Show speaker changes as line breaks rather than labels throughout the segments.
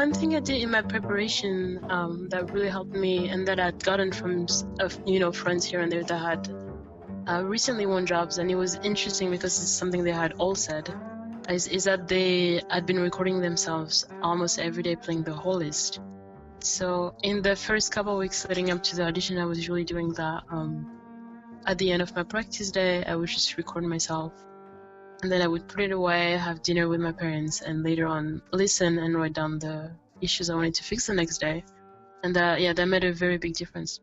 one thing I did in my preparation that really helped me, and that I'd gotten from friends here and there that had recently won jobs, and it was interesting because it's something they had all said, is that they had been recording themselves almost every day playing the whole list. So in the first couple of weeks leading up to the audition, I was usually doing that. At the end of my practice day, I would just record myself, and then I would put it away, have dinner with my parents, and later on listen and write down the issues I wanted to fix the next day. And that made a very big difference.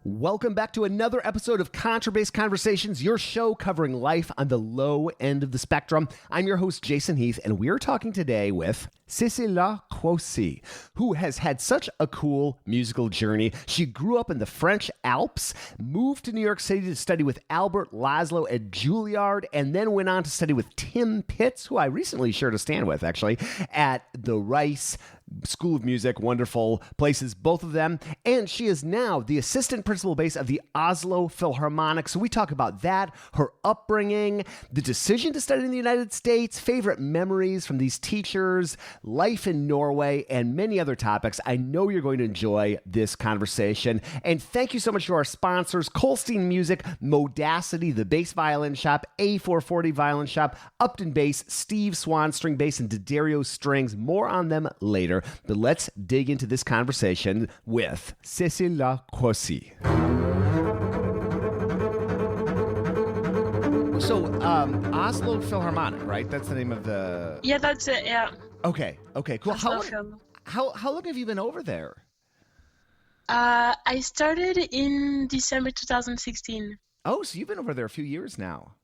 Welcome back to another episode of Contrabass Conversations, your show covering life on the low end of the spectrum. I'm your host, Jason Heath, and we are talking today with Cécile-Laure Kouassi, who has had such a cool musical journey. She grew up in the French Alps, moved to New York City to study with Albert Laszlo at Juilliard, and then went on to study with Tim Pitts, who I recently shared a stand with, actually, at the Rice School of Music. Wonderful places, both of them. And she is now the assistant principal bass of the Oslo Philharmonic. So we talk about that, her upbringing, the decision to study in the United States, favorite memories from these teachers, life in Norway, and many other topics. I know you're going to enjoy this conversation. And thank you so much to our sponsors, Colstein Music, Modacity, the bass violin shop, A440 violin shop, Upton Bass, Steve Swan string bass, and D'Addario strings. More on them later. But let's dig into this conversation with Cécile-Laure Kouassi. So, Oslo Philharmonic, right? That's the name of the...
Yeah, that's it, yeah.
Okay, cool. How long have you been over there?
I started in December 2016.
Oh, so you've been over there a few years now.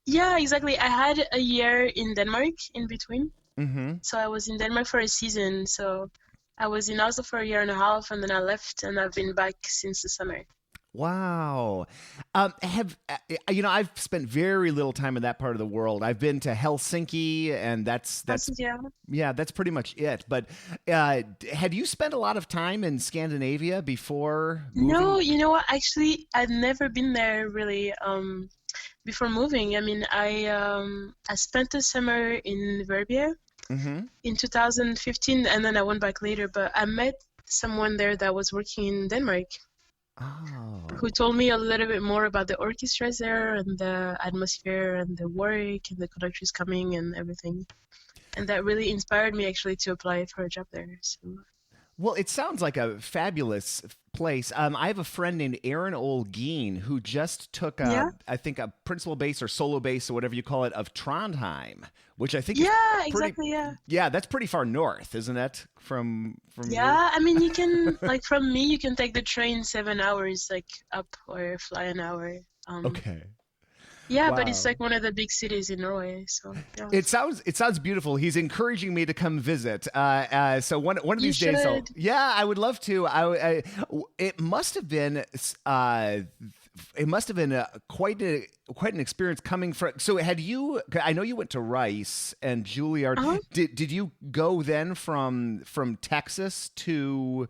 Yeah, exactly. I had a year in Denmark in between.
Mm-hmm.
So I was in Denmark for a season. So I was in Oslo for a year and a half, and then I left, and I've been back since the summer.
Wow. I've spent very little time in that part of the world. I've been to Helsinki, and that's pretty much it. But had you spent a lot of time in Scandinavia before moving?
No, you know what? Actually, I'd never been there really before moving. I mean, I spent the summer in Verbier in 2015, and then I went back later. But I met someone there that was working in Denmark.
Oh.
Who told me a little bit more about the orchestras there and the atmosphere and the work and the conductors coming and everything. And that really inspired me actually to apply for a job there. So.
Well, it sounds like a fabulous place. I have a friend named Aaron Olgeen who just took, I think, a principal bass or solo bass or whatever you call it of Trondheim, which I think is
exactly.
Yeah, that's pretty far north, isn't it? From
yeah, I mean, you can, like, from me, you can take the train 7 hours, like, up, or fly an hour.
Okay.
Yeah,
wow.
But it's like one of the big cities in Norway. So yeah.
It sounds beautiful. He's encouraging me to come visit. So one of these days, I would love to. It must have been quite an experience coming from. So had you? I know you went to Rice and Juilliard.
Uh-huh.
Did you go then from Texas to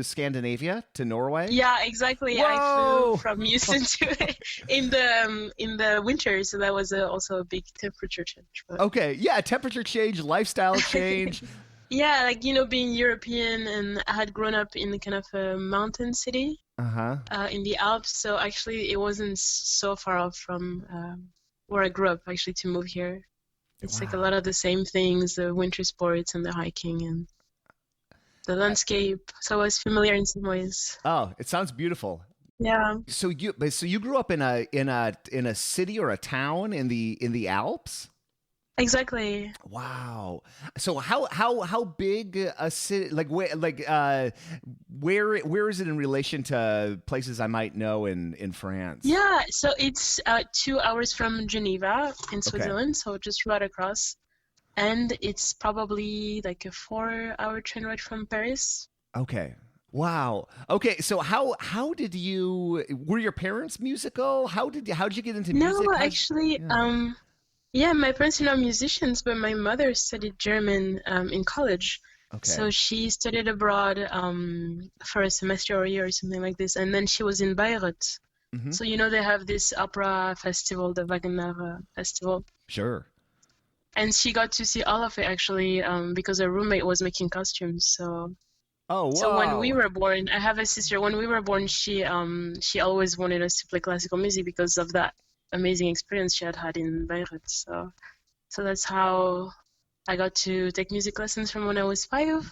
Scandinavia, to Norway?
Yeah, exactly.
Whoa!
I flew from Houston to in the winter, so that was also a big temperature change. But...
Okay, yeah, temperature change, lifestyle change.
Yeah, like, being European, and I had grown up in kind of a mountain city in the Alps, so actually it wasn't so far off from where I grew up, actually, to move here. It's like a lot of the same things, the winter sports and the hiking and the landscape, so I was familiar in some ways.
Oh, it sounds beautiful.
Yeah.
So you grew up in a city or a town in the Alps?
Exactly.
Wow. So how big a city? Where is it in relation to places I might know in France?
Yeah. So it's 2 hours from Geneva in Switzerland. So just right across. And it's probably like a 4-hour train ride from Paris.
Okay. Wow. Okay. So how did you? Were your parents musical? How did you get into music?
No, actually, my parents are not musicians, but my mother studied German in college. Okay. So she studied abroad for a semester or a year or something like this, and then she was in Bayreuth. Mm-hmm. So they have this opera festival, the Wagner Festival.
Sure.
And she got to see all of it actually, because her roommate was making costumes. So
Oh, wow.
so when we were born, I have a sister. When we were born, she always wanted us to play classical music because of that amazing experience she had had in Beirut. So that's how I got to take music lessons from when I was 5.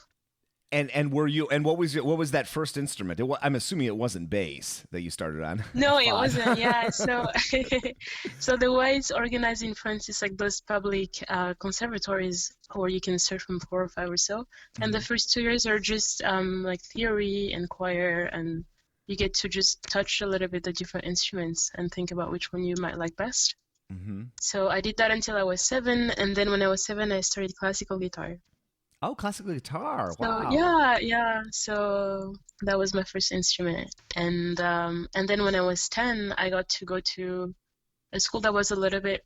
And what was that first instrument? I'm assuming it wasn't bass that you started on.
No, it wasn't. Yeah. So so the way it's organized in France is like those public conservatories where you can start from 4 or 5 or so. And the first 2 years are just like theory and choir, and you get to just touch a little bit the different instruments and think about which one you might like best. So I did that until I was 7, and then when I was 7, I started classical guitar.
Oh, classical guitar! Wow.
So, yeah. So that was my first instrument, and then when I was 10, I got to go to a school that was a little bit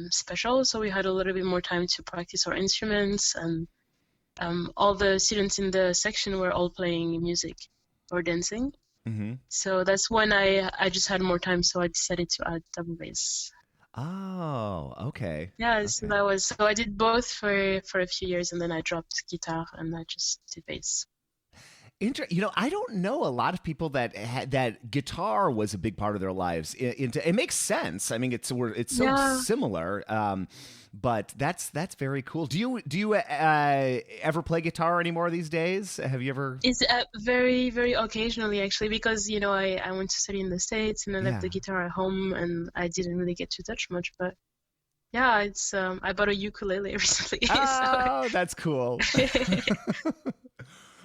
special. So we had a little bit more time to practice our instruments, and all the students in the section were all playing music or dancing. So that's when I just had more time, so I decided to add double bass.
Oh, okay.
Yeah, so I did both for a few years, and then I dropped guitar and I just did bass.
I don't know a lot of people that guitar was a big part of their lives. It makes sense. I mean, it's so similar. But that's very cool. Do you ever play guitar anymore these days? Have you ever?
It's very, very occasionally, actually, because I went to study in the States and I left the guitar at home and I didn't really get to touch much. But yeah, it's I bought a ukulele recently.
Oh, that's cool.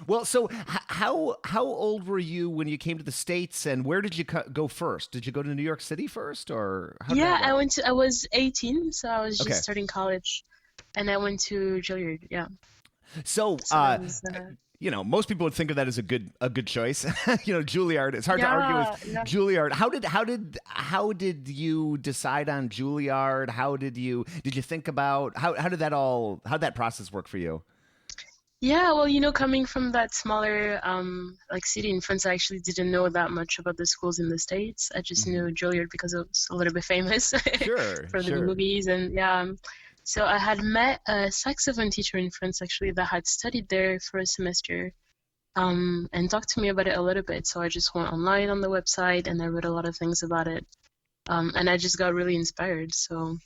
Well, so how old were you when you came to the States, and where did you go first? Did you go to New York City first, or how did that work?
I was 18, so I was just starting college, and I went to Juilliard. Yeah.
So most people would think of that as a good choice. Juilliard. It's hard to argue with Juilliard. How did you decide on Juilliard? Did you think about how did that process work for you?
Yeah, well, coming from that smaller city in France, I actually didn't know that much about the schools in the States. I just knew Juilliard because it was a little bit famous for the movies, and so I had met a saxophone teacher in France actually that had studied there for a semester, and talked to me about it a little bit. So I just went online on the website and I read a lot of things about it, and I just got really inspired. So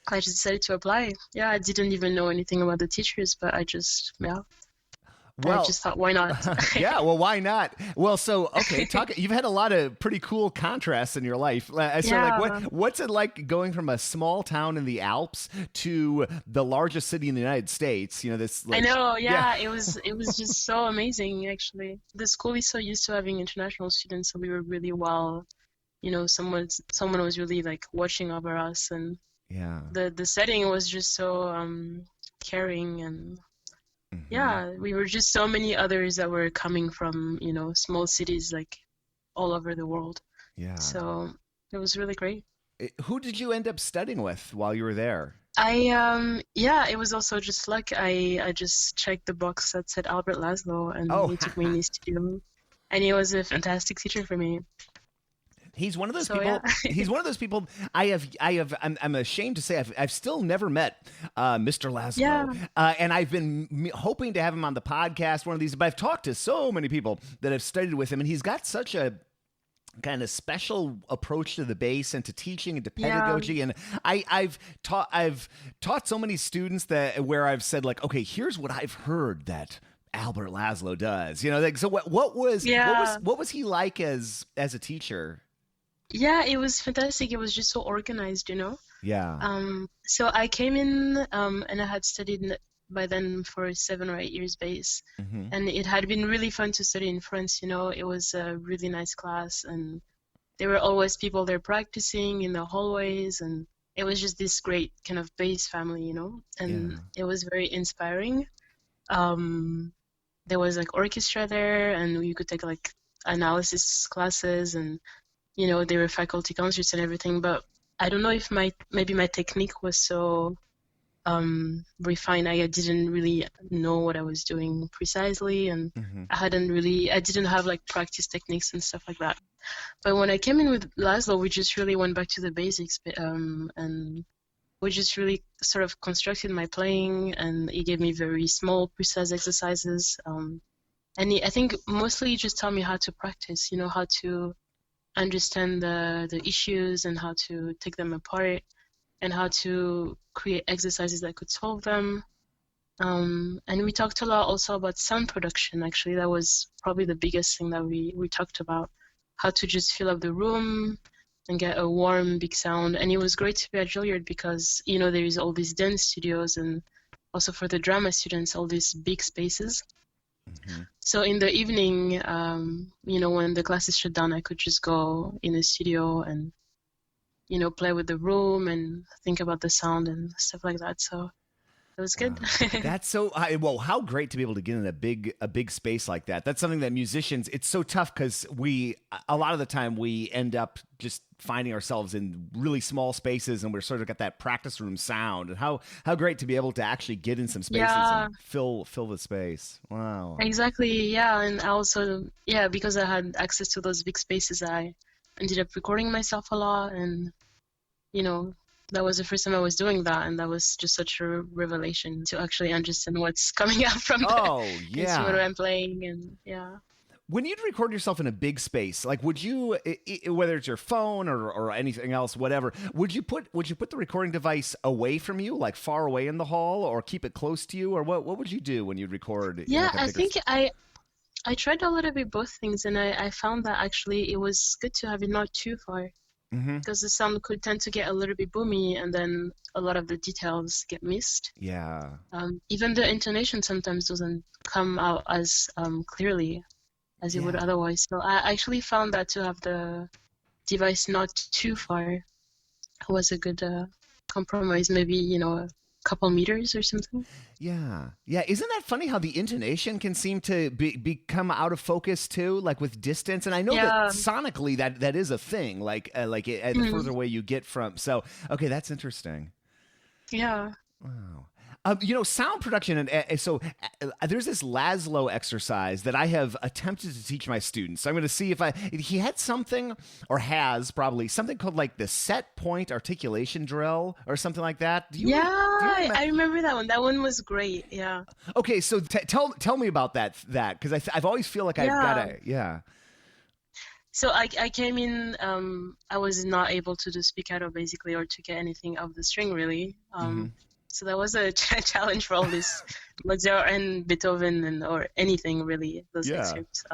I just decided to apply. Yeah, I didn't even know anything about the teachers, but I just I just thought, why not?
Yeah, well, why not? Well, so okay, you've had a lot of pretty cool contrasts in your life. So, what's it like going from a small town in the Alps to the largest city in the United States?
I know, it was just so amazing. Actually, the school is so used to having international students, so we were really well. Someone was really like watching over us, and the setting was just so caring, and we were just so many others that were coming from small cities like all over the world. So it was really great.
Who did you end up studying with while you were there?
It was also just luck. I just checked the box that said Albert Laszlo, and he took me in his studio, and he was a fantastic teacher for me.
He's one of those people. He's one of those people. I'm ashamed to say I've still never met Mr. Laszlo, and I've been hoping to have him on the podcast one of these. But I've talked to so many people that have studied with him, and he's got such a kind of special approach to the bass and to teaching and to pedagogy. And I've taught so many students where I've said like, okay, here's what I've heard that Albert Laszlo does. So what was he like as a teacher?
Yeah, it was fantastic. It was just so organized,
Yeah.
So I came in, and I had studied by then for 7 or 8 years bass, and it had been really fun to study in France. It was a really nice class, and there were always people there practicing in the hallways, and it was just this great kind of bass family, and it was very inspiring. There was like orchestra there, and you could take like analysis classes, and there were faculty concerts and everything, but I don't know if maybe my technique was so refined. I didn't really know what I was doing precisely, and I didn't have like practice techniques and stuff like that. But when I came in with Laszlo, we just really went back to the basics, and we just really sort of constructed my playing, and he gave me very small, precise exercises. And I think mostly he just taught me how to practice, how to understand the issues and how to take them apart and how to create exercises that could solve them. And we talked a lot also about sound production. Actually, that was probably the biggest thing that we talked about, how to just fill up the room and get a warm, big sound. And it was great to be at Juilliard because, there is all these dance studios and also for the drama students, all these big spaces. Mm-hmm. So in the evening, when the classes shut down, I could just go in the studio and, play with the room and think about the sound and stuff like that. So it was good.
Wow. That's so well. How great to be able to get in a big space like that. That's something that musicians. It's so tough because a lot of the time we end up just finding ourselves in really small spaces, and we're sort of got that practice room sound. And how great to be able to actually get in some spaces and fill the space. Wow.
Exactly. Yeah, and I also because I had access to those big spaces, I ended up recording myself a lot, and that was the first time I was doing that, and that was just such a revelation to actually understand what's coming out from the instrument I'm playing, and
When you'd record yourself in a big space, like would you, whether it's your phone or anything else, whatever, would you put the recording device away from you, like far away in the hall, or keep it close to you, or what would you do when you'd record?
Yeah, I think I tried a little bit both things, and I found that actually it was good to have it not too far. Mm-hmm. Because the sound could tend to get a little bit boomy, and then a lot of the details get missed.
Yeah.
Even the intonation sometimes doesn't come out as clearly as it would otherwise. So I actually found that to have the device not too far was a good compromise. Maybe a couple meters or something.
Yeah. Isn't that funny how the intonation can seem to become out of focus too, like with distance? And I know that sonically that is a thing, the further away you get from. So, okay, that's interesting.
Yeah.
Wow. Sound production, and so there's this Laszlo exercise that I have attempted to teach my students. So I'm going to see he had something, or has probably something called like the set point articulation drill or something like that.
I remember that one. That one was great. Yeah.
Okay, so tell me about that because I've always feel like I've got to
So I came in. I was not able to do spiccato basically, or to get anything off the string really. So that was a challenge for all this Mozart and Beethoven or anything really, those excerpts.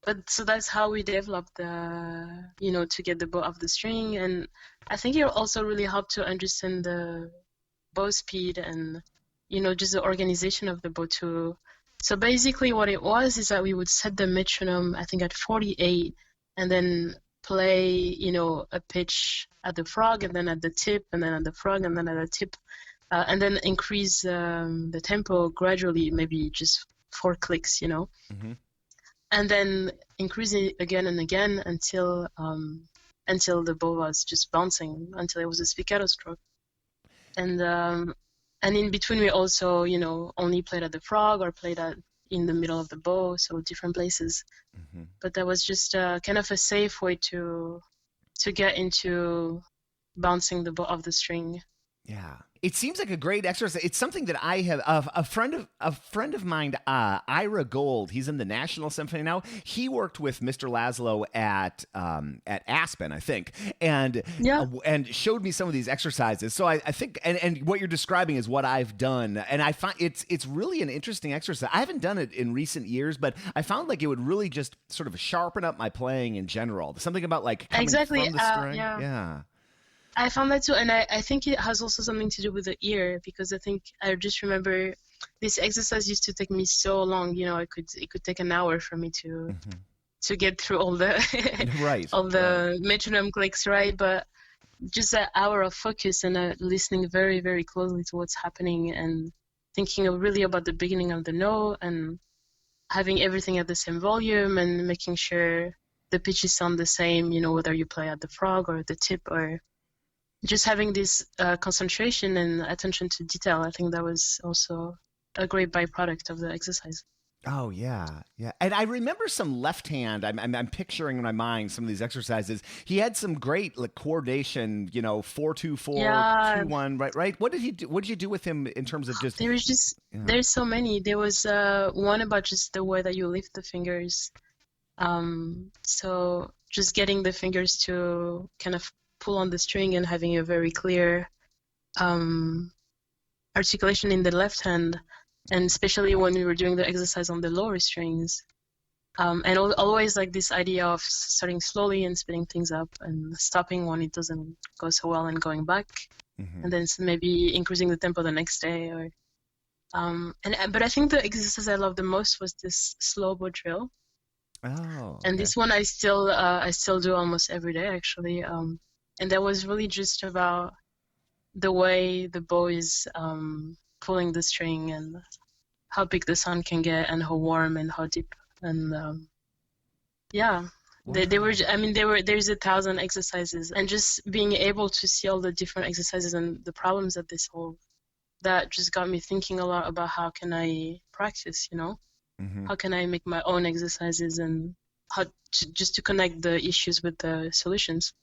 But so that's how we developed to get the bow off the string. And I think it also really helped to understand the bow speed and, just the organization of the bow too. So basically what it was is that we would set the metronome, I think at 48, and then play, a pitch at the frog, and then at the tip, and then at the frog, and then at the tip. And then increase the tempo gradually, maybe just 4 clicks, Mm-hmm. And then increase it again and again until the bow was just bouncing, until it was a spiccato stroke. And in between we also, only played at the frog or played in the middle of the bow, so different places. Mm-hmm. But that was just kind of a safe way to get into bouncing the bow off the string.
Yeah. It seems like a great exercise. It's something that I have a friend of mine, Ira Gold. He's in the National Symphony now. He worked with Mr. Laszlo at Aspen, I think, and showed me some of these exercises. So I think, and what you're describing is what I've done, and I find it's really an interesting exercise. I haven't done it in recent years, but I found like it would really just sort of sharpen up my playing in general. Something about like coming from the string. Yeah.
I found that too, and I think it has also something to do with the ear, because I think I just remember this exercise used to take me so long. It could take an hour for me to get through all the metronome clicks, right? But just an hour of focus and listening very, very closely to what's happening and thinking really about the beginning of the note and having everything at the same volume and making sure the pitches sound the same. Whether you play at the frog or the tip or just having this concentration and attention to detail. I think that was also a great byproduct of the exercise.
Oh yeah, yeah. And I remember some left hand. I'm picturing in my mind some of these exercises. He had some great like coordination. 4-2-4,
Yeah,
2-1. Right, right. What did he do? What did you do with him in terms of just? Yeah.
there's so many. There was one about just the way that you lift the fingers. So just getting the fingers to kind of pull on the string and having a very clear articulation in the left hand, and especially when we were doing the exercise on the lower strings. And always like this idea of starting slowly and speeding things up and stopping when it doesn't go so well and going back, and then maybe increasing the tempo the next day. Or but I think the exercise I loved the most was this slow bow drill.
Oh.
And
Okay.
this one I still do almost every day actually. And that was really just about the way the bow is pulling the string and how big the sound can get and how warm and how deep. And yeah, there's 1,000 exercises, and just being able to see all the different exercises and the problems that they solve, that just got me thinking a lot about how can I practice, how can I make my own exercises and how just to connect the issues with the solutions.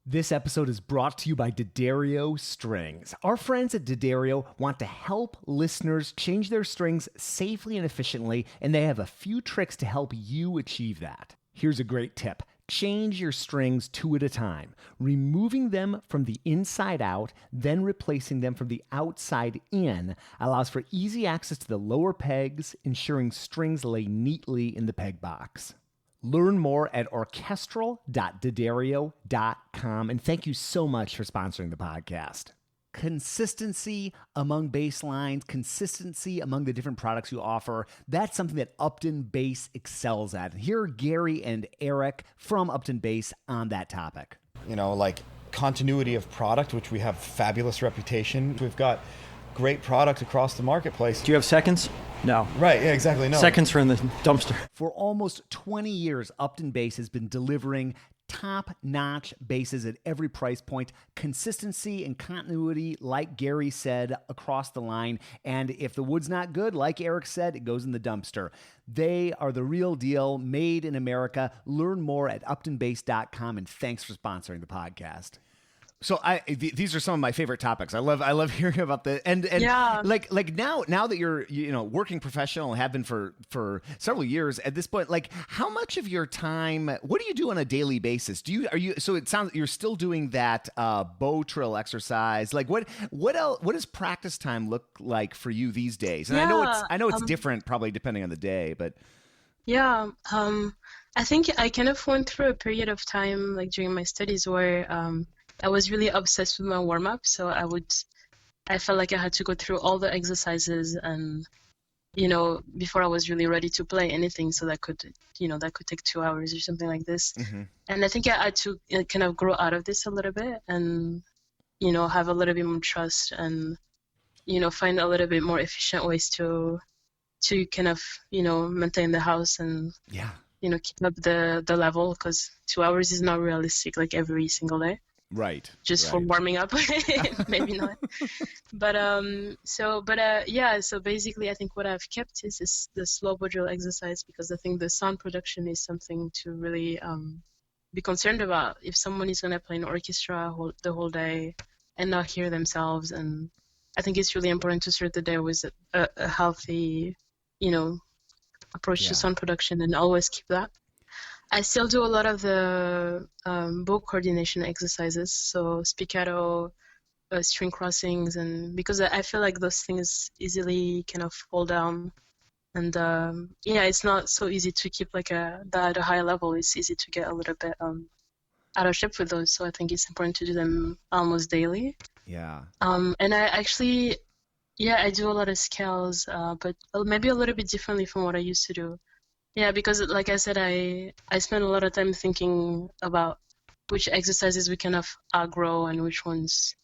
This episode is brought to you by D'Addario Strings. Our friends at D'Addario want to help listeners change their strings safely and efficiently, and they have a few tricks to help you achieve that. Here's a great tip. Change your strings 2 at a time, removing them from the inside out, then replacing them from the outside in allows for easy access to the lower pegs, ensuring strings lay neatly in the peg box. Learn more at orchestral.daddario.com, and thank you so much for sponsoring the podcast. Consistency among bass lines, consistency among the different products you offer, that's something that Upton Bass excels at. Here are Gary and Eric from Upton Bass on that topic.
Like continuity of product, which we have fabulous reputation. We've got great product across the marketplace.
Do you have seconds? No.
Right, yeah, exactly. No.
Seconds are in the dumpster.
For almost 20 years, Upton Bass has been delivering top-notch basses at every price point, consistency and continuity, like Gary said, across the line. And if the wood's not good, like Eric said, it goes in the dumpster. They are the real deal, made in America. Learn more at uptonbass.com, and thanks for sponsoring the podcast. So these are some of my favorite topics. I love hearing about the and
Yeah.
like now that you're working professional and have been for several years at this point, like how much of your time, what do you do on a daily basis? So it sounds you're still doing that bow trill exercise. Like what else, what does practice time look like for you these days? And I know it's different probably depending on the day, but
Yeah, I think I kind of went through a period of time, like during my studies, where I was really obsessed with my warm-up. So I felt like I had to go through all the exercises and, before I was really ready to play anything. So that could take 2 hours or something like this.
Mm-hmm.
And I think I had to kind of grow out of this a little bit and, have a little bit more trust and, find a little bit more efficient ways to kind of, maintain the house and, keep up the level, because 2 hours is not realistic, like every single day.
Right.
Just for warming up, maybe not. But so basically I think what I've kept is the slow bow drill exercise, because I think the sound production is something to really be concerned about. If someone is going to play an orchestra the whole day and not hear themselves, and I think it's really important to start the day with a healthy, approach to sound production, and always keep that. I still do a lot of the bow coordination exercises, so spiccato, string crossings, and because I feel like those things easily kind of fall down, and it's not so easy to keep that at a high level. It's easy to get a little bit out of shape with those, so I think it's important to do them almost daily.
Yeah.
And I actually, I do a lot of scales, but maybe a little bit differently from what I used to do. Yeah, because like I said, I spend a lot of time thinking about which exercises we kind of outgrow and which ones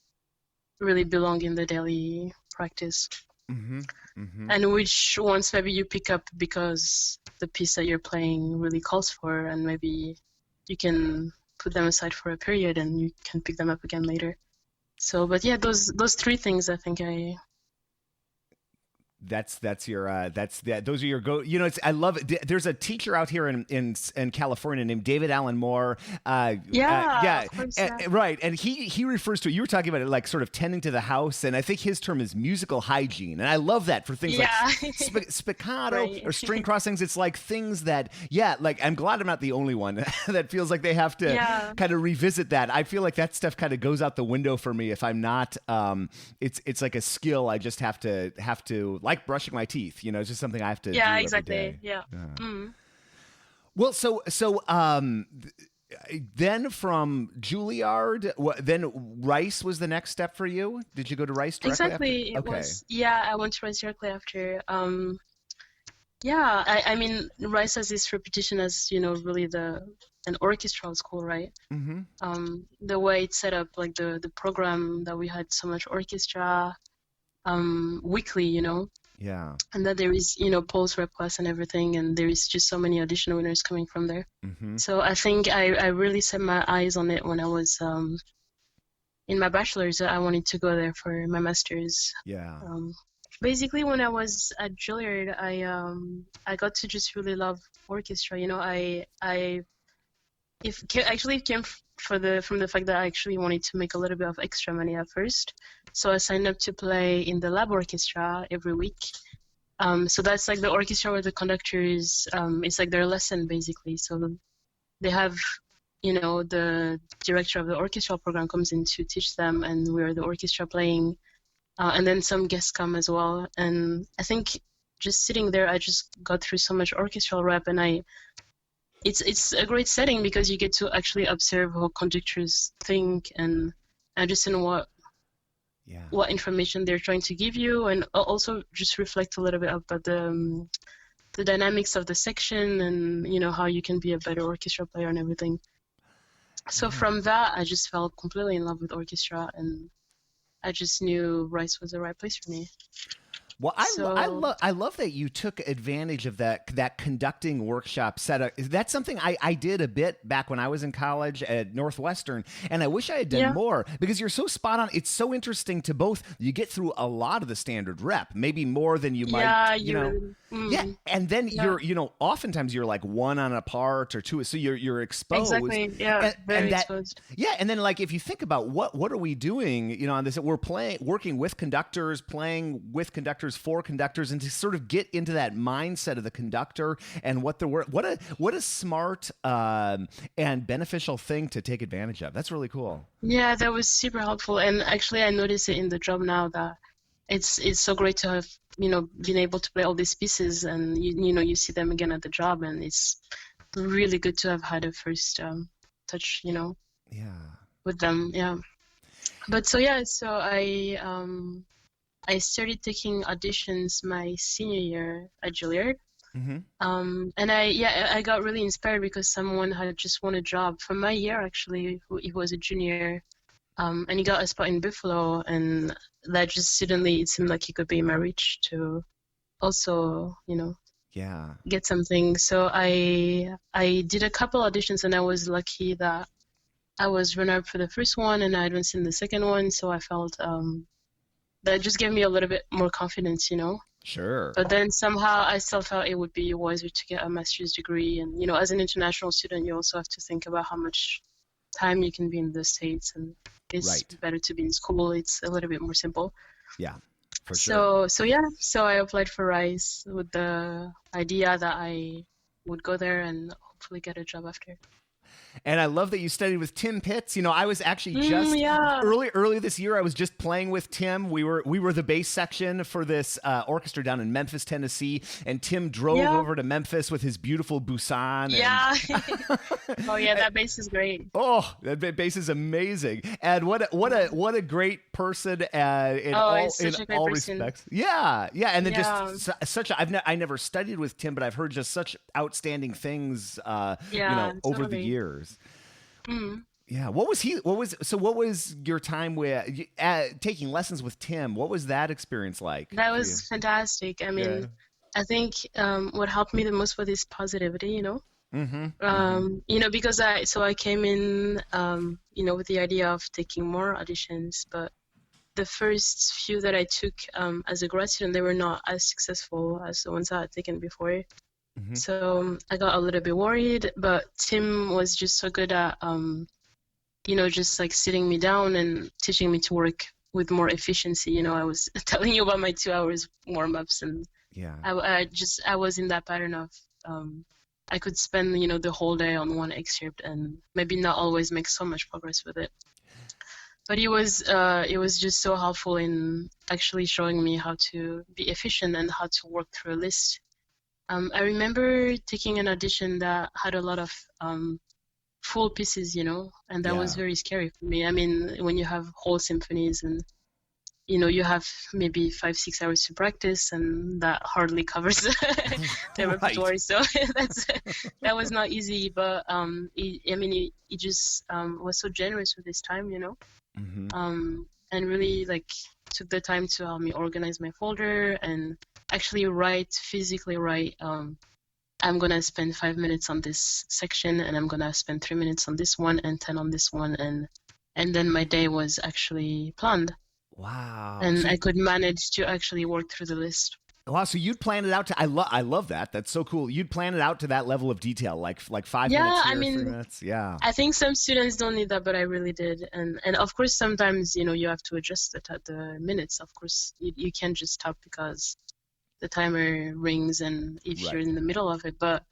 really belong in the daily practice.
Mm-hmm. Mm-hmm.
And which ones maybe you pick up because the piece that you're playing really calls for, and maybe you can put them aside for a period and you can pick them up again later. So, but yeah, those 3 things I think
Those are your go. I love it. There's a teacher out here in California named David Allen Moore.
Of course,
right. And he refers to it. You were talking about it like sort of tending to the house, and I think his term is musical hygiene. And I love that for things like spiccato
Right.
or string crossings. It's like things that, like I'm glad I'm not the only one that feels like they have to kind of revisit that. I feel like that stuff kind of goes out the window for me if I'm not. It's like a skill I just have to like brushing my teeth, it's just something I have to do every day.
Yeah. Mm.
Well, so then from Juilliard, then Rice was the next step for you? Did you go to Rice directly
Exactly.
after?
It was. Yeah, I went to Rice directly after. I mean, Rice has this reputation as, really an orchestral school, right?
Mm-hmm.
The way it's set up, like the program that we had so much orchestra weekly,
Yeah.
and that there is, post rep class and everything, and there is just so many audition winners coming from there.
Mm-hmm.
So I think I really set my eyes on it when I was in my bachelor's. I wanted to go there for my master's.
Yeah.
Basically, when I was at Juilliard, I got to just really love orchestra. It came from the fact that I actually wanted to make a little bit of extra money at first. So I signed up to play in the lab orchestra every week. So that's like the orchestra where the conductors, it's like their lesson basically. So they have, the director of the orchestral program comes in to teach them, and we're the orchestra playing. And then some guests come as well. And I think just sitting there, I just got through so much orchestral rep, and it's a great setting because you get to actually observe how conductors think and understand what information they're trying to give you, and also just reflect a little bit about the dynamics of the section, and how you can be a better orchestra player and everything. So from that, I just fell completely in love with orchestra, and I just knew Rice was the right place for me.
Well, I love that you took advantage of that conducting workshop setup. That's something I did a bit back when I was in college at Northwestern, and I wish I had done more, because you're so spot on. It's so interesting to both. You get through a lot of the standard rep, maybe more than you might, Yeah, and then you're, oftentimes you're like one on a part or two, so you're exposed.
Exactly. Yeah, very exposed.
Yeah, and then like if you think about what are we doing, on this, we're working with conductors, playing with conductors, for conductors, and to sort of get into that mindset of the conductor and what a smart and beneficial thing to take advantage of. That's really cool.
Yeah, that was super helpful, and actually I notice it in the job now that it's so great to have been able to play all these pieces, and you see them again at the job, and it's really good to have had a first touch with them. Yeah, but so I started taking auditions my senior year at Juilliard.
Mm-hmm.
And I got really inspired because someone had just won a job from my year, actually. He was a junior, and he got a spot in Buffalo, and that just suddenly it seemed like he could be in my reach to also, get something. So I did a couple auditions, and I was lucky that I was runner-up for the first one, and I advanced in the second one. So I felt that just gave me a little bit more confidence,
Sure.
But then somehow I still felt it would be wiser to get a master's degree. And, as an international student, you also have to think about how much time you can be in the States. And it's better to be in school. It's a little bit more simple.
Yeah, for sure.
So I applied for Rice with the idea that I would go there and hopefully get a job after.
And I love that you studied with Tim Pitts. I was actually just early this year. I was just playing with Tim. We were the bass section for this orchestra down in Memphis, Tennessee. And Tim drove over to Memphis with his beautiful Busan.
Yeah. Oh yeah, that bass is great.
Oh, that bass is amazing. And what a great person in all respects. Yeah. And then just such. I never studied with Tim, but I've heard just such outstanding things. Over the years.
Mm.
Yeah. What was your time with taking lessons with Tim? What was that experience like?
That was fantastic. I mean, I think what helped me the most was his positivity, Mm-hmm. Because I came in, with the idea of taking more auditions, but the first few that I took as a grad student, they were not as successful as the ones I had taken before.
Mm-hmm.
So I got a little bit worried, but Tim was just so good at, just like sitting me down and teaching me to work with more efficiency. I was telling you about my 2 hours warm-ups, and I was in that pattern of I could spend the whole day on one excerpt and maybe not always make so much progress with it. But it was just so helpful in actually showing me how to be efficient and how to work through a list. I remember taking an audition that had a lot of full pieces, and that was very scary for me. I mean, when you have whole symphonies and you have maybe 5-6 hours to practice, and that hardly covers the repertoire. So that was not easy. But it just was so generous with his time,
Mm-hmm.
and really took the time to help me organize my folder and actually physically write. I'm gonna spend 5 minutes on this section, and I'm gonna spend 3 minutes on this one, and 10 on this one, and then my day was actually planned.
Wow.
And I could manage to actually work through the list.
Wow, so you'd plan it out to I love that. That's so cool. You'd plan it out to that level of detail, like 5 minutes here, 3 minutes. Yeah.
I think some students don't need that, but I really did. And of course sometimes, you have to adjust it at the minutes. Of course, you can't just stop because the timer rings and if you're in the middle of it. But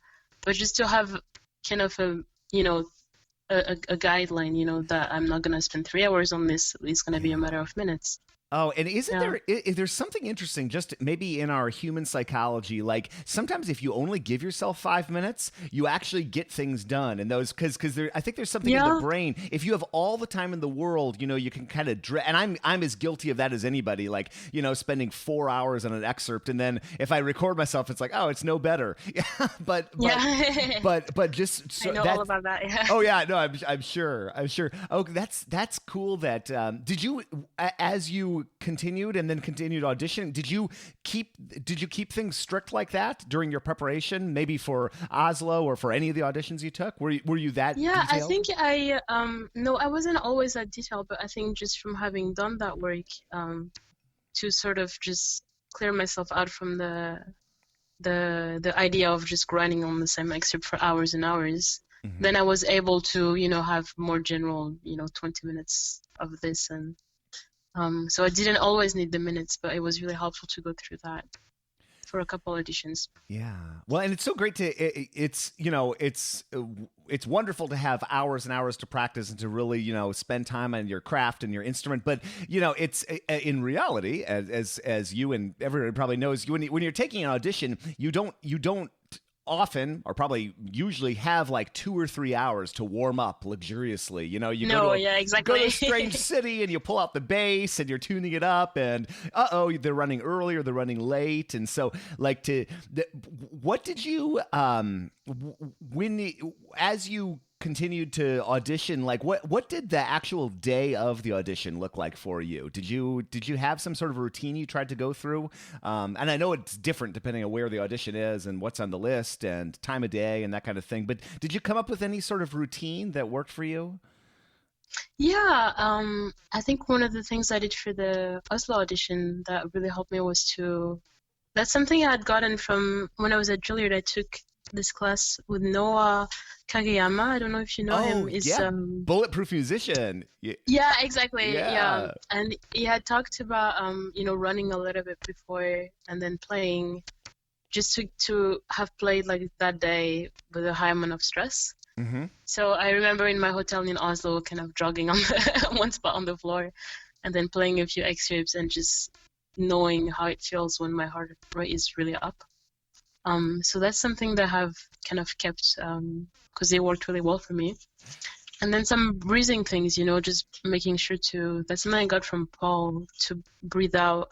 just to have kind of a guideline, that I'm not going to spend 3 hours on this. It's going to be a matter of minutes.
Oh, and there's something interesting just maybe in our human psychology, like sometimes if you only give yourself 5 minutes, you actually get things done. And those, because I think there's something in the brain. If you have all the time in the world, you can kind of and I'm as guilty of that as anybody, like, spending 4 hours on an excerpt. And then if I record myself, it's like, oh, it's no better. but just so
I know all about that. Yeah.
Oh yeah, no, I'm sure. Oh, that's cool. That did you, as you continued auditioning, did you keep things strict like that during your preparation, maybe for Oslo or for any of the auditions you took? Were you that detailed?
I think I wasn't always that detailed, but I think just from having done that work to sort of just clear myself out from the idea of just grinding on the same excerpt for hours and hours. Mm-hmm. Then I was able to have more general 20 minutes of this, and so I didn't always need the minutes, but it was really helpful to go through that for a couple auditions.
Yeah. Well, and it's so great it's wonderful to have hours and hours to practice and to really, spend time on your craft and your instrument. But, it's in reality, as you and everyone probably knows, when you're taking an audition, you don't often, or probably usually, have like 2 or 3 hours to warm up luxuriously. You go to a strange city and you pull out the bass and you're tuning it up, and they're running early or they're running late. And so what did you as you continued to audition, like what did the actual day of the audition look like for you? Did you have some sort of routine you tried to go through? And I know it's different depending on where the audition is and what's on the list and time of day and that kind of thing, but did you come up with any sort of routine that worked for you?
Yeah, I think one of the things I did for the Oslo audition that really helped me was that's something I had gotten from when I was at Juilliard. I took this class with Noah Kageyama. I don't know if you know him. He's
Bulletproof musician.
Yeah, exactly. Yeah. And he had talked about running a little bit before and then playing, just to have played like that day with a high amount of stress.
Mm-hmm.
So I remember in my hotel in Oslo kind of jogging on one spot on the floor and then playing a few excerpts and just knowing how it feels when my heart rate is really up. So that's something that I have kind of kept because they worked really well for me. And then some breathing things, just making sure that's something I got from Paul, to breathe out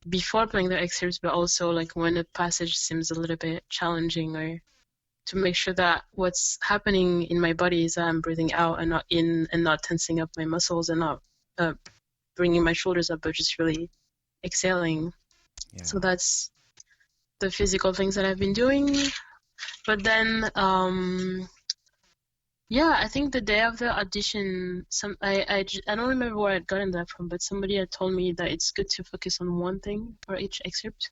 before playing the excerpts, but also like when a passage seems a little bit challenging, or to make sure that what's happening in my body is that I'm breathing out and not in, and not tensing up my muscles and not bringing my shoulders up, but just really exhaling. Yeah. So that's the physical things that I've been doing. But then Yeah, I think the day of the audition, I don't remember where I'd gotten that from, but somebody had told me that it's good to focus on one thing for each excerpt.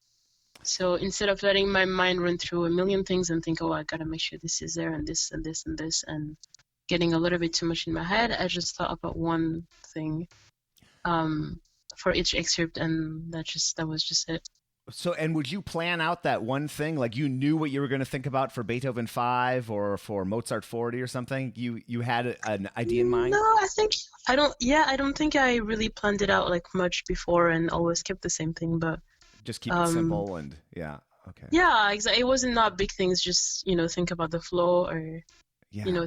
So instead of letting my mind run through a million things and think, oh, I gotta make sure this is there and this and this and this, and getting a little bit too much in my head, I just thought about one thing for each excerpt, and that was just it.
So, and would you plan out that one thing? Like you knew what you were going to think about for Beethoven 5 or for Mozart 40 or something? You had an idea in mind?
No, I don't think I really planned it out like much before and always kept the same thing, but
just keep it simple and yeah. Okay.
Yeah, exactly. It wasn't not big things, just, think about the flow or,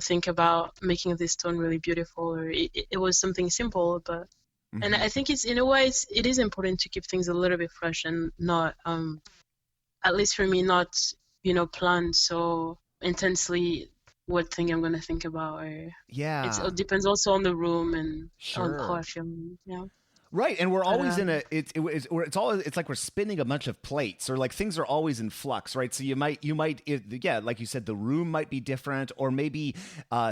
think about making this tone really beautiful, or it was something simple, but and I think it's in a way it is important to keep things a little bit fresh and not at least for me not plan so intensely what thing I'm gonna think about, or it depends also on the room and on how I feel. Yeah.
Right, and we're always in it's like we're spinning a bunch of plates, or like things are always in flux, right? So you might like you said, the room might be different, or maybe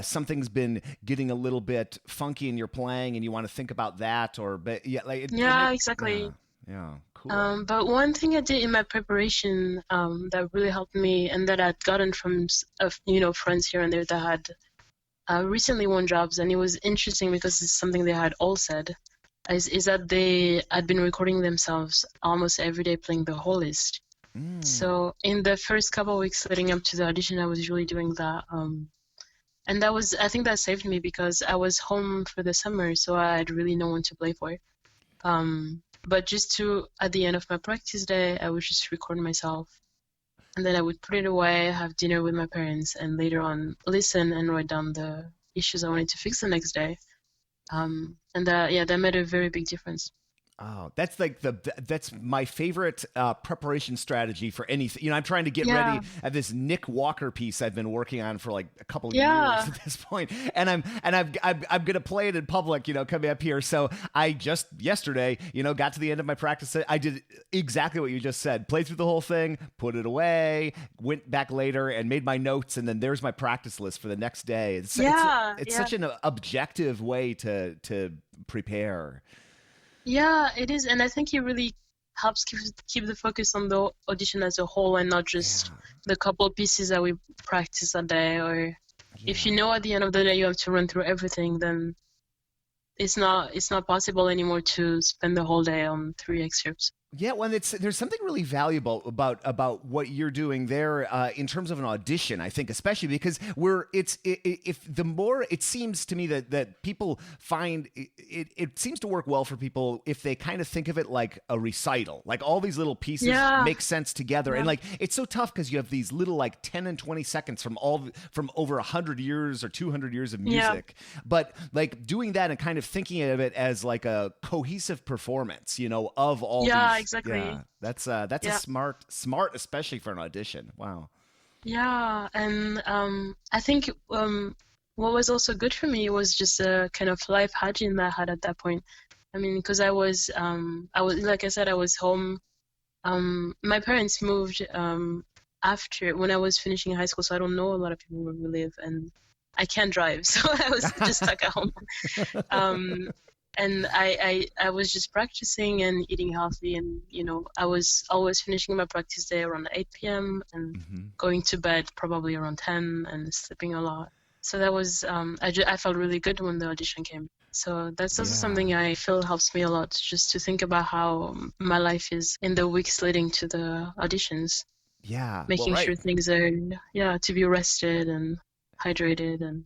something's been getting a little bit funky in your playing, and you want to think about that,
exactly.
Yeah, cool.
But one thing I did in my preparation that really helped me, and that I'd gotten from friends here and there that had recently won jobs, and it was interesting because it's something they had all said. Is that they had been recording themselves almost every day playing the whole list. So in the first couple of weeks leading up to the audition, I was really doing that. And I think that saved me because I was home for the summer, so I had really no one to play for. But at the end of my practice day, I would just record myself. And then I would put it away, have dinner with my parents, and later on listen and write down the issues I wanted to fix the next day. And that made a very big difference.
Oh, that's that's my favorite preparation strategy for anything. I'm trying to get ready at this Nick Walker piece I've been working on for like a couple of years at this point, and I'm gonna play it in public. Coming up here. So I just yesterday, got to the end of my practice. I did exactly what you just said. Played through the whole thing, put it away, went back later, and made my notes, and then there's my practice list for the next day. It's such an objective way to prepare.
Yeah, it is, and I think it really helps keep the focus on the audition as a whole, and not just the couple of pieces that we practice a day. Or if at the end of the day you have to run through everything, then it's not possible anymore to spend the whole day on 3 excerpts.
Yeah, well, there's something really valuable about what you're doing there in terms of an audition, I think, especially because the more it seems to me that people find it seems to work well for people if they kind of think of it like a recital, like all these little pieces make sense together, and like it's so tough because you have these little like 10 and 20 seconds from over 100 years or 200 years of music, but like doing that and kind of thinking of it as like a cohesive performance, of all these.
Exactly.
Yeah, that's a smart, especially for an audition. Wow.
Yeah, and I think what was also good for me was just a kind of life hygiene that I had at that point. I mean, because I was like I said, I was home. My parents moved after when I was finishing high school, so I don't know a lot of people where we live, and I can't drive, so I was just stuck at home. And I was just practicing and eating healthy, and I was always finishing my practice day around 8 p.m. and going to bed probably around 10 and sleeping a lot. So that was I felt really good when the audition came. So that's also something I feel helps me a lot, just to think about how my life is in the weeks leading to the auditions.
Yeah,
making sure things are to be rested and hydrated and.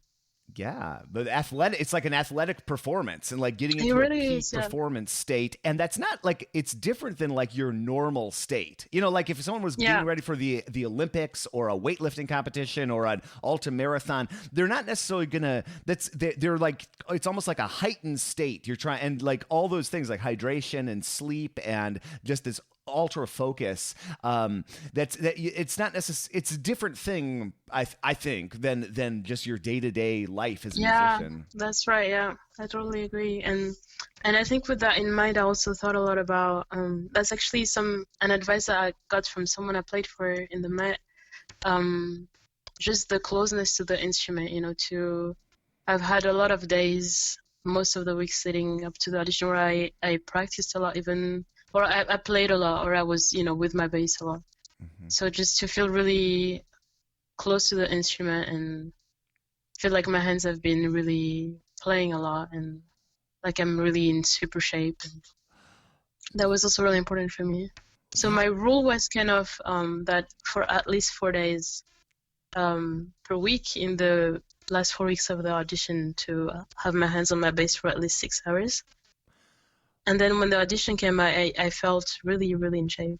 Yeah, but it's like an athletic performance and like getting into a peak performance state. And that's not like, it's different than like your normal state. Like if someone was getting ready for the Olympics or a weightlifting competition or an ultra marathon, they're not necessarily they're like, it's almost like a heightened state. You're trying, and like all those things like hydration and sleep and just this ultra focus. It's not necessarily, it's a different thing, I think, than just your day-to-day life as a musician.
That's right. Yeah, I totally agree. And I think with that in mind, I also thought a lot about that's actually an advice that I got from someone I played for in the Met. just the closeness to the instrument, I've had a lot of days, most of the weeks leading up to the audition where I practiced a lot or I played a lot, or I was, with my bass a lot.
Mm-hmm.
So just to feel really close to the instrument and feel like my hands have been really playing a lot and like I'm really in super shape. And that was also really important for me. So my rule was kind of that for at least 4 days per week in the last 4 weeks of the audition to have my hands on my bass for at least 6 hours. And then when the audition came, I felt really, really in shape.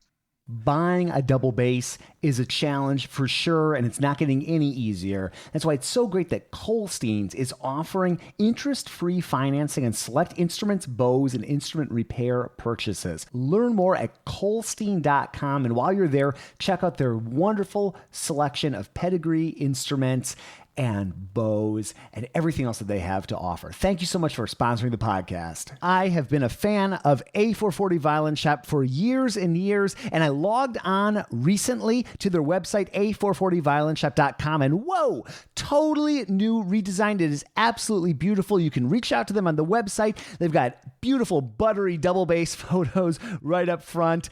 Buying a double bass is a challenge for sure, and it's not getting any easier. That's why it's so great that Kolstein's is offering interest-free financing on select instruments, bows, and instrument repair purchases. Learn more at Kolstein.com, and while you're there, check out their wonderful selection of pedigree instruments and bows and everything else that they have to offer. Thank you so much for sponsoring the podcast. I have been a fan of A440 Violin Shop for years and years, and I logged on recently to their website, a440violinshop.com, and whoa, totally new, redesigned. It is absolutely beautiful. You can reach out to them on the website. They've got beautiful buttery double bass photos right up front.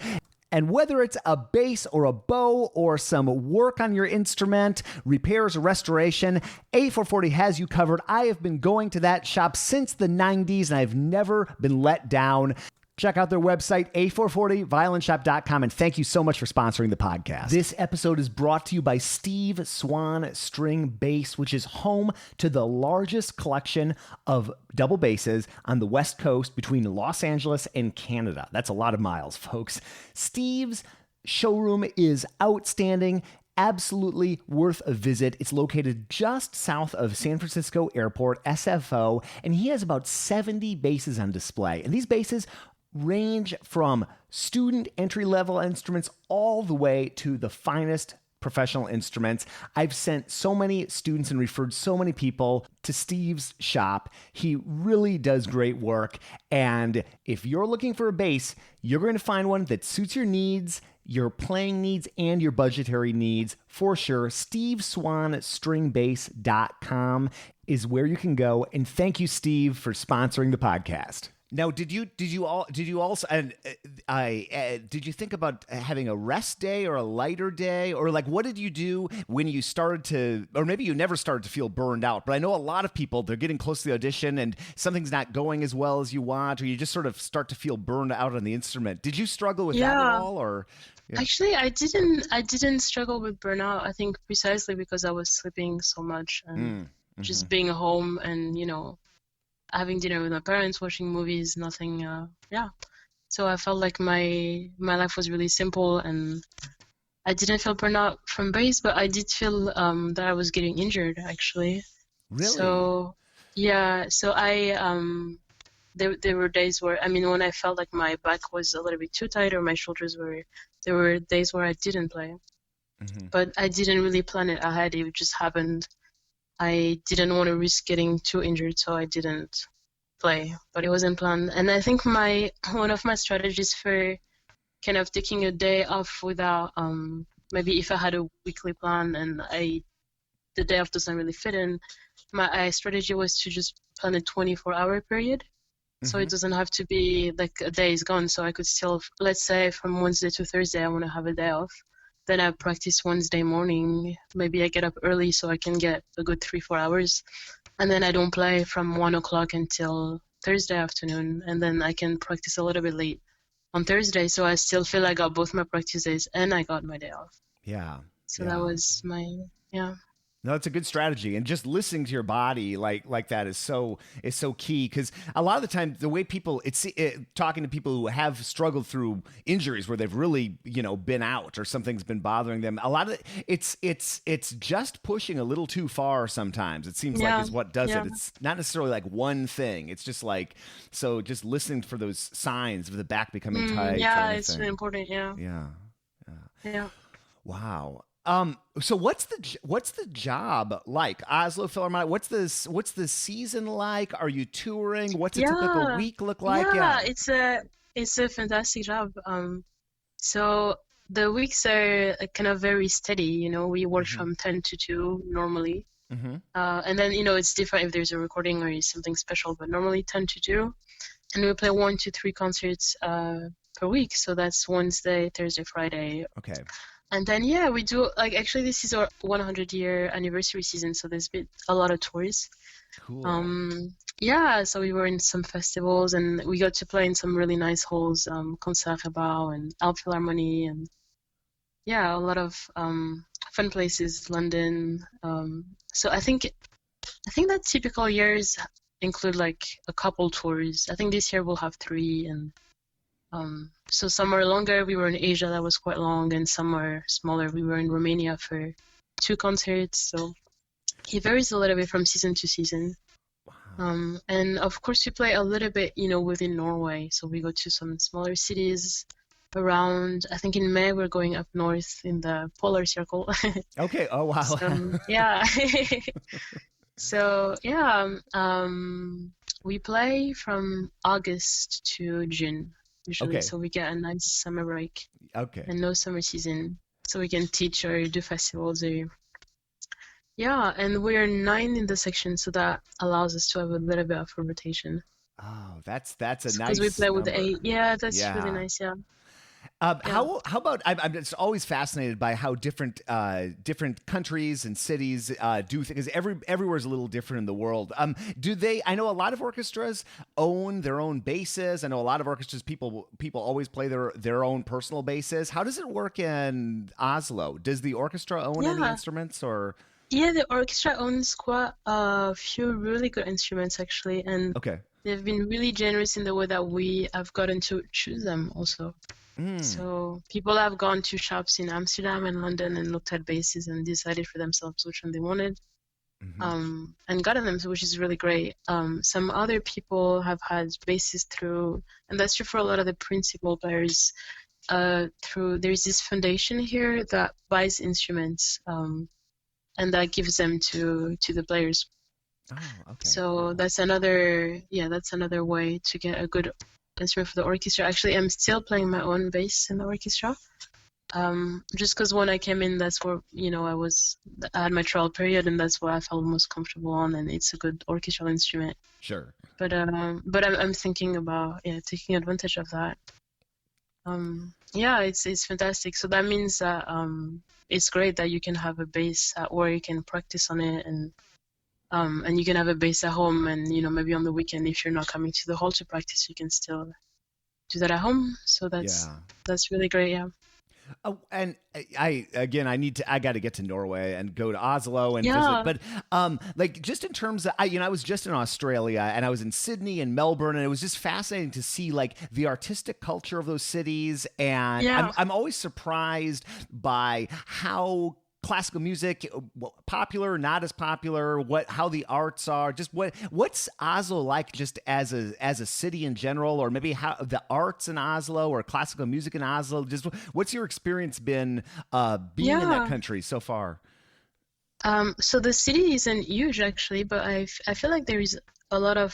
And whether it's a bass or a bow or some work on your instrument, repairs or restoration, A440 has you covered. I have been going to that shop since the 90s, and I've never been let down. Check out their website, a440violinshop.com, and thank you so much for sponsoring the podcast. This episode is brought to you by Steve Swan String Bass, which is home to the largest collection of double basses on the West Coast between Los Angeles and Canada. That's a lot of miles, folks. Steve's showroom is outstanding. Absolutely worth a visit. It's located just south of San Francisco Airport, SFO, and he has about 70 basses on display. And these basses range from student entry-level instruments all the way to the finest professional instruments. I've sent so many students and referred so many people to Steve's shop. He really does great work. And if you're looking for a bass, you're going to find one that suits your needs, your playing needs, and your budgetary needs for sure. SteveSwanStringBass.com is where you can go. And thank you, Steve, for sponsoring the podcast. Now, did you think about having a rest day or a lighter day, or like what did you do when you started to, or maybe you never started to feel burned out? But I know a lot of people, they're getting close to the audition and something's not going as well as you want, or you just sort of start to feel burned out on the instrument. Did you struggle with that at all, or? Yeah.
Actually, I didn't struggle with burnout. I think precisely because I was sleeping so much and just being home and having dinner with my parents, watching movies, nothing. So I felt like my life was really simple, and I didn't feel burnout from bass, but I did feel that I was getting injured actually.
Really?
So yeah. So there were days where when I felt like my back was a little bit too tight or my shoulders were. There were days where I didn't play, but I didn't really plan it ahead. It just happened. I didn't want to risk getting too injured, so I didn't play, but it wasn't planned. And I think one of my strategies for kind of taking a day off without, maybe if I had a weekly plan and the day off doesn't really fit in, my strategy was to just plan a 24-hour period. So it doesn't have to be like a day is gone. So I could still, let's say from Wednesday to Thursday, I want to have a day off. Then I practice Wednesday morning. Maybe I get up early so I can get a good 3-4 hours. And then I don't play from 1 o'clock until Thursday afternoon. And then I can practice a little bit late on Thursday. So I still feel I got both my practice days and I got my day off.
Yeah.
So that was
No, it's a good strategy, and just listening to your body like that is so key, because a lot of the time the way people talking to people who have struggled through injuries where they've really been out or something's been bothering them, a lot of it's just pushing a little too far sometimes. It seems like is what does it. It's not necessarily like one thing. It's just like just listening for those signs of the back becoming tight.
Yeah, it's really important. Yeah.
Wow. So what's the job like? Oslo Philharmonic. What's the season like? Are you touring? What's a typical week look like?
Yeah, it's a fantastic job. So the weeks are kind of very steady. You know, we work from 10 to 2 normally. And then, you know, it's different if there's a recording or something special, but normally 10 to 2. And we play 1 to 3 concerts per week. So that's Wednesday, Thursday, Friday.
Okay.
And then, yeah, we do, like, actually, this is our 100-year anniversary season. So there's been a lot of tours.
Cool.
Yeah, so we were in some festivals and we got to play in some really nice halls, Contrabass and Albert Philharmonic, and yeah, a lot of fun places, London. So I think that typical years include like a couple tours. I think this year we'll have 3, and so some are longer. We were in Asia, that was quite long, and some are smaller. We were in Romania for 2 concerts, so it varies a little bit from season to season. And of course we play a little bit, you know, within Norway. So we go to some smaller cities around. I think in May we're going up north in the polar circle.
Okay. Oh wow.
Yeah. So yeah, we play from August to June usually.
Okay.
So we get a nice summer break.
Okay.
And no summer season, so we can teach or do festivals or. Yeah, and we're 9 in the section, so that allows us to have a little bit of a rotation.
Oh, that's a nice.
Because we play with
number.
8. Yeah, that's really nice. Yeah.
How about I'm just always fascinated by how different countries and cities do things. Everywhere's a little different in the world. Do they? I know a lot of orchestras own their own basses. I know a lot of orchestras people always play their own personal basses. How does it work in Oslo? Does the orchestra own any instruments or?
Yeah, the orchestra owns quite a few really good instruments actually, and they've been really generous in the way that we have gotten to choose them also. So people have gone to shops in Amsterdam and London and looked at basses and decided for themselves which one they wanted, and gotten them, which is really great. Some other people have had basses through, and that's true for a lot of the principal players, there's this foundation here that buys instruments, and that gives them to the players. Oh, okay. So that's another way to get a good instrument for the orchestra. Actually, I'm still playing my own bass in the orchestra, just because when I came in, that's where, you know, I had my trial period, and that's what I felt most comfortable on, and it's a good orchestral instrument.
Sure.
But I'm thinking about taking advantage of that. It's fantastic. So that means that it's great that you can have a bass at work, you can practice on it, and you can have a bass at home, and, you know, maybe on the weekend if you're not coming to the hall to practice, you can still do that at home. So that's really great. Yeah.
Oh, and I got to get to Norway and go to Oslo and visit. But like, just in terms of, I was just in Australia and I was in Sydney and Melbourne, and it was just fascinating to see like the artistic culture of those cities. And I'm always surprised by how classical music, popular, not as popular, how the arts are, just what's Oslo like just as a city in general, or maybe how the arts in Oslo or classical music in Oslo, just what's your experience been being in that country so far?
So the city isn't huge actually, but I feel like there is a lot of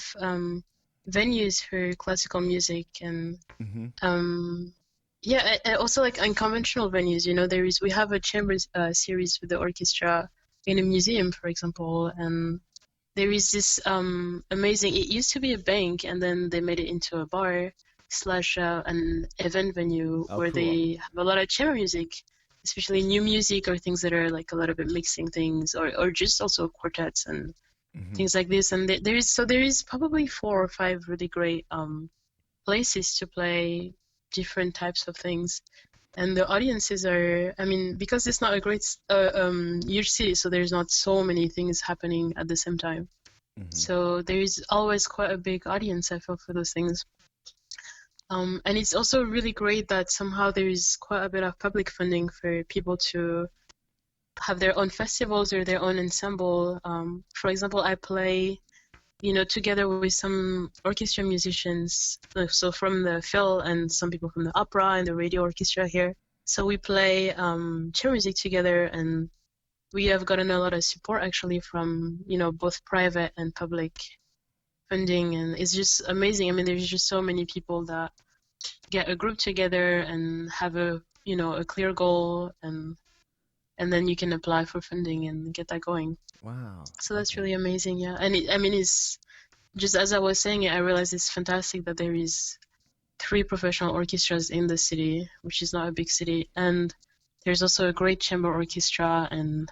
venues for classical music, and and also like unconventional venues. You know, we have a chamber series with the orchestra in a museum, for example, and there is this amazing. It used to be a bank, and then they made it into a bar / an event venue where they have a lot of chamber music, especially new music or things that are like a little bit mixing things, or just also quartets and things like this. And there is probably 4 or 5 really great places to play different types of things, and the audiences are, I mean, because it's not a great huge city, so there's not so many things happening at the same time, so there is always quite a big audience, I feel, for those things. And it's also really great that somehow there is quite a bit of public funding for people to have their own festivals or their own ensemble. For example, I play, you know, together with some orchestra musicians, so from the Phil and some people from the opera and the radio orchestra here. So we play chamber music together, and we have gotten a lot of support actually from, you know, both private and public funding, and it's just amazing. I mean, there's just so many people that get a group together and have a a clear goal, and then you can apply for funding and get that going.
Wow.
So that's really amazing. Yeah. And it's just, as I was saying it, I realized it's fantastic that there is 3 professional orchestras in the city, which is not a big city, and there's also a great chamber orchestra, and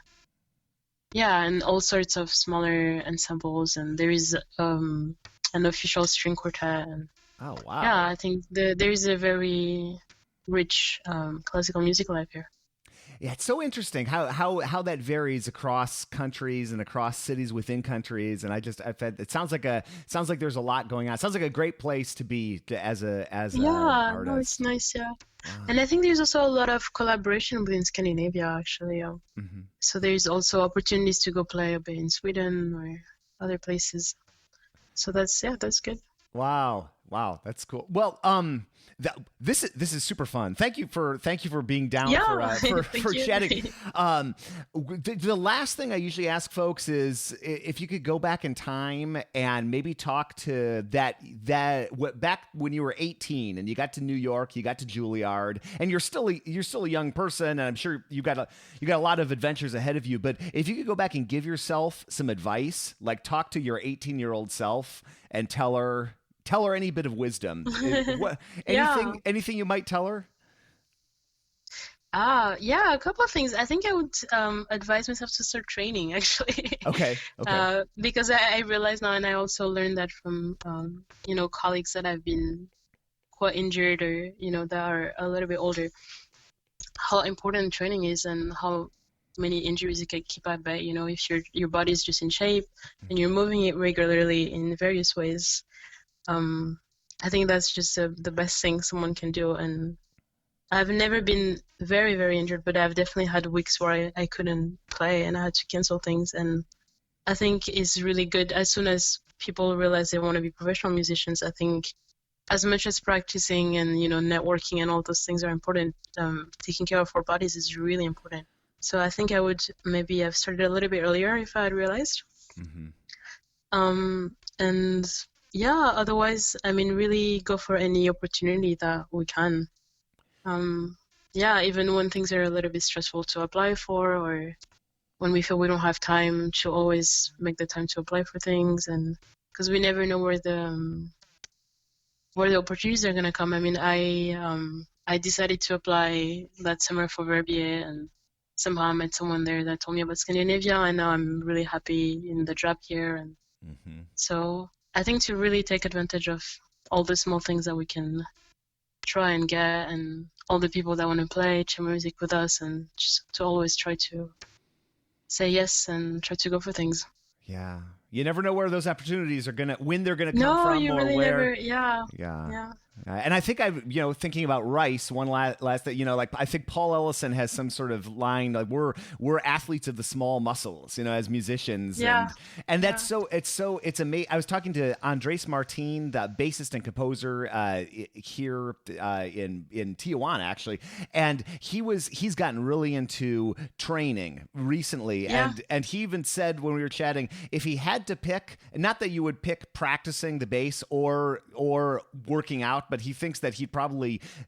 all sorts of smaller ensembles, and there is an official string quartet. And
oh wow.
yeah, I think there is a very rich classical music life here.
Yeah, it's so interesting how that varies across countries and across cities within countries. And it sounds like there's a lot going on. It sounds like a great place to be as an artist.
No, it's nice. Yeah. Wow. And I think there's also a lot of collaboration within Scandinavia, actually. So there's also opportunities to go play a bit in Sweden or other places. So that's good.
Wow, that's cool. Well, this is super fun. Thank you for being down for chatting. The last thing I usually ask folks is if you could go back in time and maybe talk to that back when you were 18 and you got to New York, you got to Juilliard, and you're still a young person, and I'm sure you got a lot of adventures ahead of you. But if you could go back and give yourself some advice, like talk to your 18-year-old self and tell her any bit of wisdom. Anything you might tell her?
A couple of things. I think I would advise myself to start training, actually.
Okay.
Because I realize now, and I also learned that from colleagues that have been quite injured or that are a little bit older, how important training is and how many injuries you can keep at bay. If your body is just in shape and you're moving it regularly in various ways. I think that's just the best thing someone can do. And I've never been very, very injured, but I've definitely had weeks where I couldn't play and I had to cancel things. And I think it's really good as soon as people realize they want to be professional musicians. I think as much as practicing and, networking and all those things are important, taking care of our bodies is really important. So I think I would maybe have started a little bit earlier if I had realized. Otherwise, really go for any opportunity that we can. Even when things are a little bit stressful to apply for, or when we feel we don't have time, to always make the time to apply for things, and because we never know where the opportunities are going to come. I decided to apply that summer for Verbier, and somehow I met someone there that told me about Scandinavia, and now I'm really happy in the job here. And so I think to really take advantage of all the small things that we can try and get, and all the people that want to play chamber music with us, and just to always try to say yes and try to go for things.
Yeah. You never know where those opportunities are when they're gonna come
no,
from,
you
or
really
where.
Never. Yeah.
And I think thinking about Rice, one last thing, I think Paul Ellison has some sort of line like we're athletes of the small muscles, as musicians.
Yeah.
And that's it's amazing. I was talking to Andres Martin, the bassist and composer here in Tijuana, actually, and he's gotten really into training recently.
Yeah.
And he even said when we were chatting, if he had to pick, not that you would pick practicing the bass or working out, but he thinks that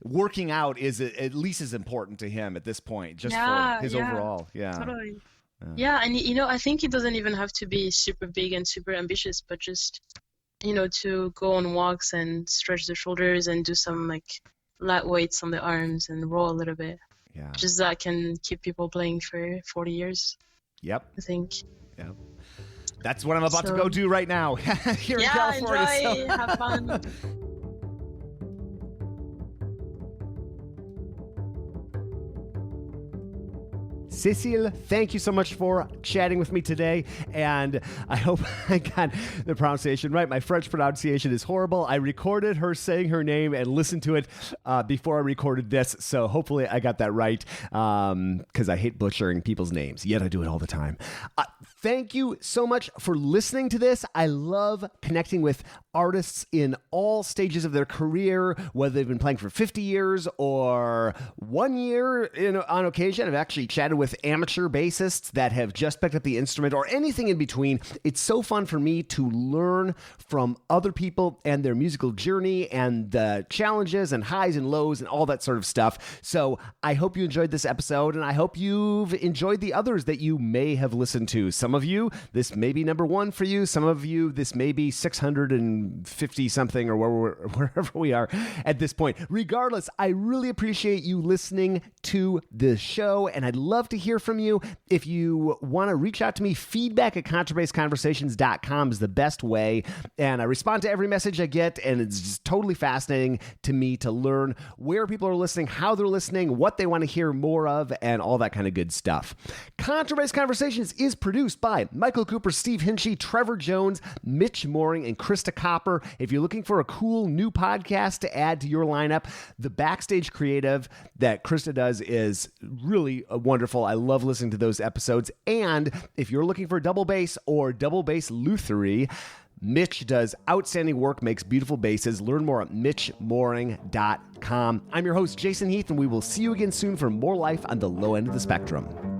working out is at least as important to him at this point, just for his overall. Yeah.
Totally. Yeah. And, I think it doesn't even have to be super big and super ambitious, but just, to go on walks and stretch the shoulders and do some light weights on the arms and roll a little bit.
Yeah.
Just that can keep people playing for 40 years.
Yep.
I think.
Yep. That's what I'm about to go do right now here in California.
Enjoy. Have fun.
Cécile, thank you so much for chatting with me today, and I hope I got the pronunciation right. My French pronunciation is horrible. I recorded her saying her name and listened to it before I recorded this, so hopefully I got that right, because I hate butchering people's names, yet I do it all the time. Thank you so much for listening to this. I love connecting with artists in all stages of their career, whether they've been playing for 50 years or 1 year on occasion. I've actually chatted with amateur bassists that have just picked up the instrument or anything in between. It's so fun for me to learn from other people and their musical journey and the challenges and highs and lows and all that sort of stuff. So I hope you enjoyed this episode, and I hope you've enjoyed the others that you may have listened to. Some of you, this may be number one for you. Some of you, this may be 650 something or wherever we are at this point. Regardless, I really appreciate you listening to the show, and I'd love to hear from you. If you want to reach out to me, feedback at contrabassconversations.com is the best way, and I respond to every message I get, and it's just totally fascinating to me to learn where people are listening, how they're listening, what they want to hear more of, and all that kind of good stuff. Contrabass Conversations is produced by Michael Cooper, Steve Hinchy, Trevor Jones, Mitch Mooring, and Krista Copper. If you're looking for a cool new podcast to add to your lineup, the backstage creative that Krista does is really wonderful. I love listening to those episodes. And if you're looking for double bass or double bass lutherie, Mitch does outstanding work, makes beautiful basses. Learn more at mitchmooring.com. I'm your host, Jason Heath, and we will see you again soon for more life on the low end of the spectrum.